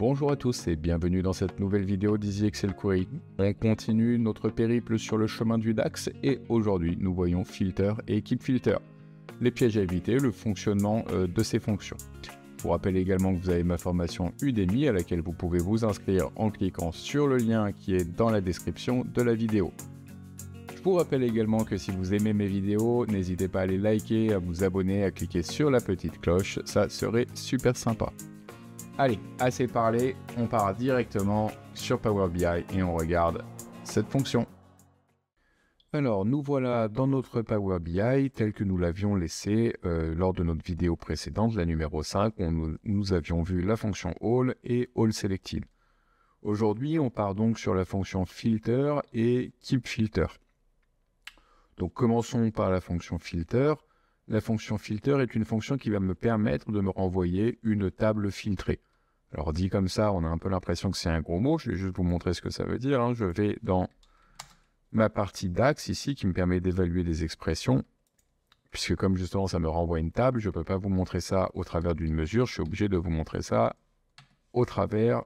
Bonjour à tous et bienvenue dans cette nouvelle vidéo d'Easy Excel Query. On continue notre périple sur le chemin du DAX et aujourd'hui nous voyons Filter et Keep Filter. Les pièges à éviter, le fonctionnement de ces fonctions. Je vous rappelle également que vous avez ma formation Udemy à laquelle vous pouvez vous inscrire en cliquant sur le lien qui est dans la description de la vidéo. Je vous rappelle également que si vous aimez mes vidéos, n'hésitez pas à les liker, à vous abonner, à cliquer sur la petite cloche, ça serait super sympa. Allez, assez parlé, on part directement sur Power BI et on regarde cette fonction. Alors, nous voilà dans notre Power BI tel que nous l'avions laissé lors de notre vidéo précédente, la numéro 5, où nous avions vu la fonction All et All Selected. Aujourd'hui, on part donc sur la fonction Filter et Keep Filter. Donc, commençons par la fonction Filter. La fonction filter est une fonction qui va me permettre de me renvoyer une table filtrée. Alors dit comme ça, on a un peu l'impression que c'est un gros mot. Je vais juste vous montrer ce que ça veut dire. Je vais dans ma partie DAX ici qui me permet d'évaluer des expressions. Puisque comme justement ça me renvoie une table, je ne peux pas vous montrer ça au travers d'une mesure. Je suis obligé de vous montrer ça au travers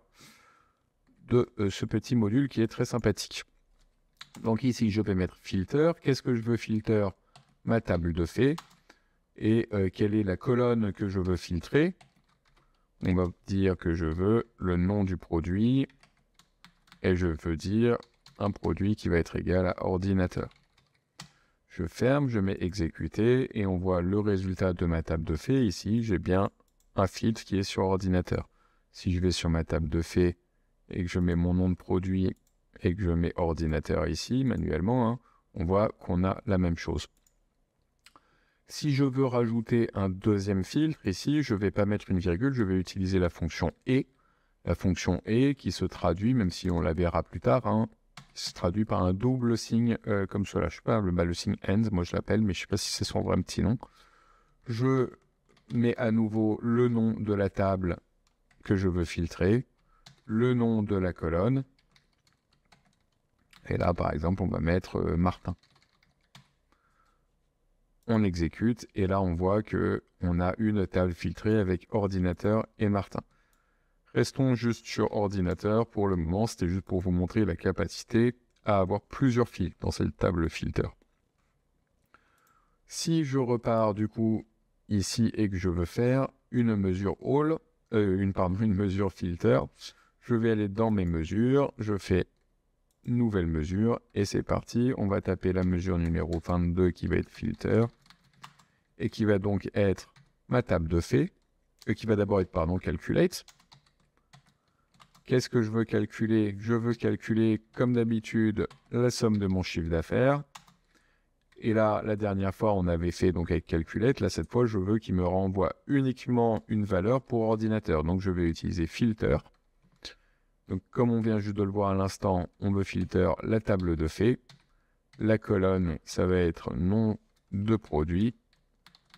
de ce petit module qui est très sympathique. Donc ici, je vais mettre filter. Qu'est-ce que je veux filter? Ma table de faits. Et quelle est la colonne que je veux filtrer? On va dire que je veux le nom du produit et je veux dire un produit qui va être égal à ordinateur. Je ferme, je mets exécuter et on voit le résultat de ma table de faits. Ici, j'ai bien un filtre qui est sur ordinateur. Si je vais sur ma table de faits et que je mets mon nom de produit et que je mets ordinateur ici manuellement, on voit qu'on a la même chose. Si je veux rajouter un deuxième filtre, ici, je ne vais pas mettre une virgule, je vais utiliser la fonction « et ». La fonction « et » qui se traduit, même si on la verra plus tard, se traduit par un double signe comme cela. Je ne sais pas, le signe « and », moi je l'appelle, mais je ne sais pas si c'est son vrai petit nom. Je mets à nouveau le nom de la table que je veux filtrer, le nom de la colonne, et là, par exemple, on va mettre Martin. On exécute et là on voit qu'on a une table filtrée avec ordinateur et Martin. Restons juste sur ordinateur pour le moment, c'était juste pour vous montrer la capacité à avoir plusieurs filtres dans cette table filter. Si je repars du coup ici et que je veux faire une mesure all, une mesure filter, je vais aller dans mes mesures, je fais nouvelle mesure et c'est parti. On va taper la mesure numéro 22 qui va être filter et qui va donc être ma table de faits, qui va d'abord être, calculate. Qu'est-ce que je veux calculer? Je veux calculer, comme d'habitude, la somme de mon chiffre d'affaires. Et là, la dernière fois, on avait fait donc avec calculate. Là, cette fois, je veux qu'il me renvoie uniquement une valeur pour ordinateur. Donc, je vais utiliser filter. Donc, comme on vient juste de le voir à l'instant, on veut filter la table de faits. La colonne, ça va être nom de produit,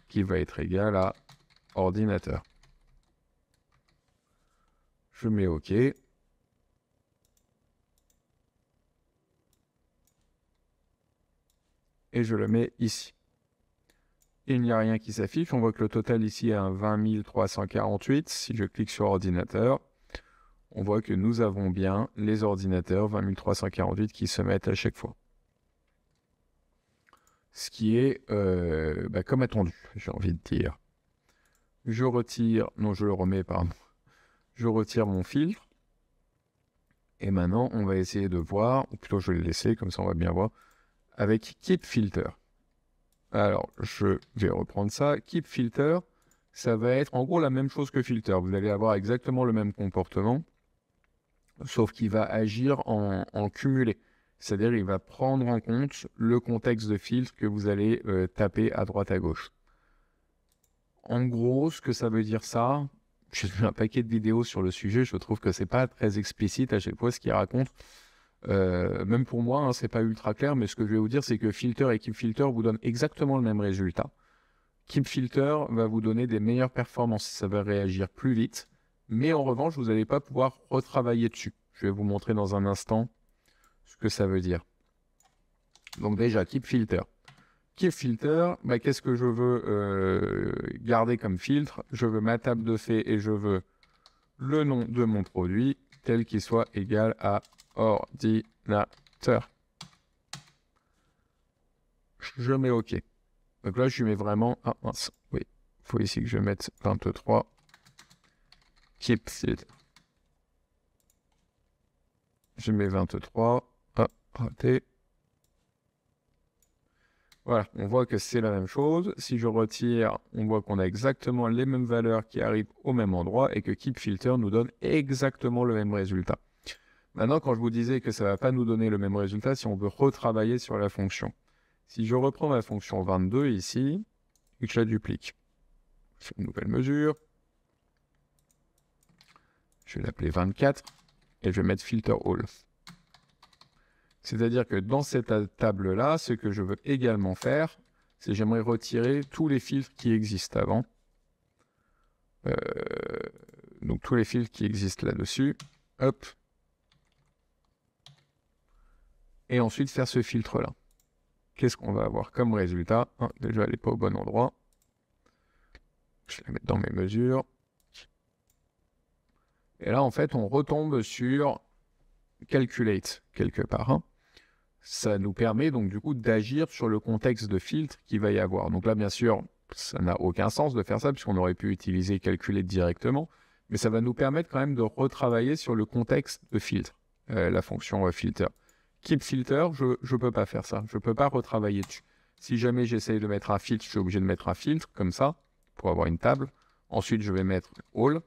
qui va être égal à ordinateur. Je mets OK. Et je le mets ici. Il n'y a rien qui s'affiche. On voit que le total ici est un 20 348. Si je clique sur ordinateur, on voit que nous avons bien les ordinateurs 20 348 qui se mettent à chaque fois. Ce qui est comme attendu, j'ai envie de dire. Je retire, non je le remets, pardon. Je retire mon filtre. Et maintenant, on va essayer de voir, ou plutôt je vais le laisser, comme ça on va bien voir, avec Keep Filter. Alors, je vais reprendre ça. Keep Filter, ça va être en gros la même chose que Filter. Vous allez avoir exactement le même comportement, sauf qu'il va agir en cumulé. C'est-à-dire qu'il va prendre en compte le contexte de filtre que vous allez taper à droite à gauche. En gros, ce que ça veut dire ça, j'ai vu un paquet de vidéos sur le sujet, je trouve que c'est pas très explicite à chaque fois ce qu'il raconte. Même pour moi, c'est pas ultra clair, mais ce que je vais vous dire, c'est que Filter et Keep Filter vous donnent exactement le même résultat. Keep Filter va vous donner des meilleures performances, ça va réagir plus vite, mais en revanche, vous n'allez pas pouvoir retravailler dessus. Je vais vous montrer dans un instant ce que ça veut dire. Donc déjà, Keep Filter. Keep Filter, qu'est-ce que je veux garder comme filtre? Je veux ma table de faits et je veux le nom de mon produit tel qu'il soit égal à ordinateur. Je mets OK. Donc là, je mets vraiment... Ah mince, oui. Il faut ici que je mette 23. Keep filter. Je mets 23. Ah, raté. Voilà, on voit que c'est la même chose. Si je retire, on voit qu'on a exactement les mêmes valeurs qui arrivent au même endroit et que Keep Filter nous donne exactement le même résultat. Maintenant, quand je vous disais que ça ne va pas nous donner le même résultat si on veut retravailler sur la fonction. Si je reprends ma fonction 22 ici, et que je la duplique, je fais une nouvelle mesure, je vais l'appeler 24 et je vais mettre Filter All. C'est-à-dire que dans cette table-là, ce que je veux également faire, c'est j'aimerais retirer tous les filtres qui existent avant. Donc tous les filtres qui existent là-dessus. Hop. Et ensuite faire ce filtre-là. Qu'est-ce qu'on va avoir comme résultat? Déjà, elle n'est pas au bon endroit. Je vais la mettre dans mes mesures. Et là, en fait, on retombe sur Calculate quelque part. Ça nous permet donc du coup d'agir sur le contexte de filtre qu'il va y avoir. Donc là, bien sûr, ça n'a aucun sens de faire ça puisqu'on aurait pu utiliser Calculate directement, mais ça va nous permettre quand même de retravailler sur le contexte de filtre, la fonction filter. Keep filter, je ne peux pas faire ça, je ne peux pas retravailler dessus. Si jamais j'essaye de mettre un filtre, je suis obligé de mettre un filtre comme ça pour avoir une table. Ensuite, je vais mettre All.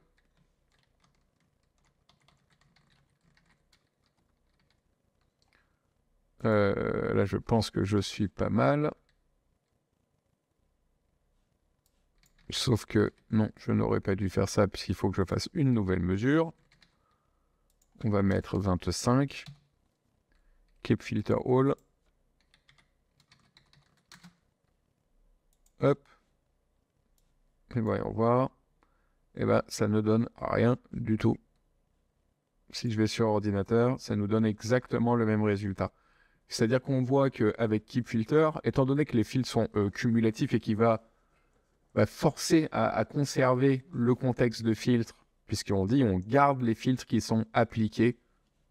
Là, je pense que je suis pas mal. Sauf que, non, je n'aurais pas dû faire ça puisqu'il faut que je fasse une nouvelle mesure. On va mettre 25. Keep filter all. Hop. Et voyons voir. Et bien, ça ne donne rien du tout. Si je vais sur ordinateur, ça nous donne exactement le même résultat. C'est-à-dire qu'on voit qu'avec Keep Filter, étant donné que les filtres sont cumulatifs et qu'il va forcer à conserver le contexte de filtre, puisqu'on dit on garde les filtres qui sont appliqués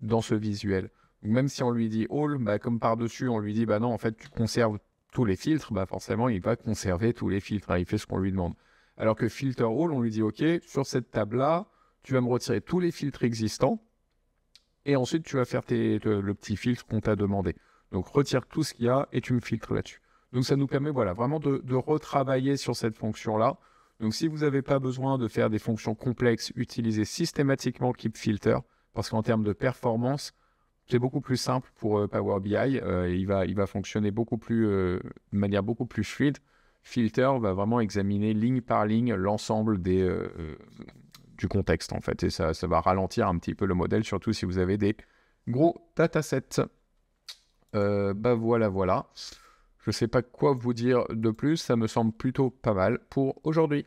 dans ce visuel. Donc même si on lui dit All, comme par-dessus, on lui dit non, en fait, tu conserves tous les filtres, forcément, il va conserver tous les filtres, il fait ce qu'on lui demande. Alors que Filter All, on lui dit OK, sur cette table-là, tu vas me retirer tous les filtres existants, et ensuite, tu vas faire le petit filtre qu'on t'a demandé. Donc, retire tout ce qu'il y a et tu me filtres là-dessus. Donc, ça nous permet vraiment de retravailler sur cette fonction-là. Donc, si vous n'avez pas besoin de faire des fonctions complexes, utilisez systématiquement Keep Filter, parce qu'en termes de performance, c'est beaucoup plus simple pour Power BI. Il va fonctionner de manière beaucoup plus fluide. Filter va vraiment examiner ligne par ligne l'ensemble du contexte en fait, et ça va ralentir un petit peu le modèle, surtout si vous avez des gros datasets. Voilà. Je sais pas quoi vous dire de plus, ça me semble plutôt pas mal pour aujourd'hui.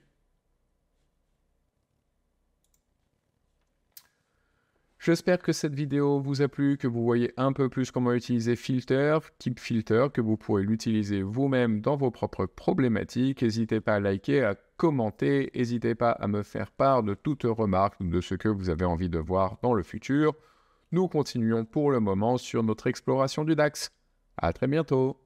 J'espère que cette vidéo vous a plu, que vous voyez un peu plus comment utiliser Filter, Keep Filter, que vous pourrez l'utiliser vous-même dans vos propres problématiques. N'hésitez pas à liker, à commenter, n'hésitez pas à me faire part de toute remarque ou de ce que vous avez envie de voir dans le futur. Nous continuons pour le moment sur notre exploration du DAX. À très bientôt.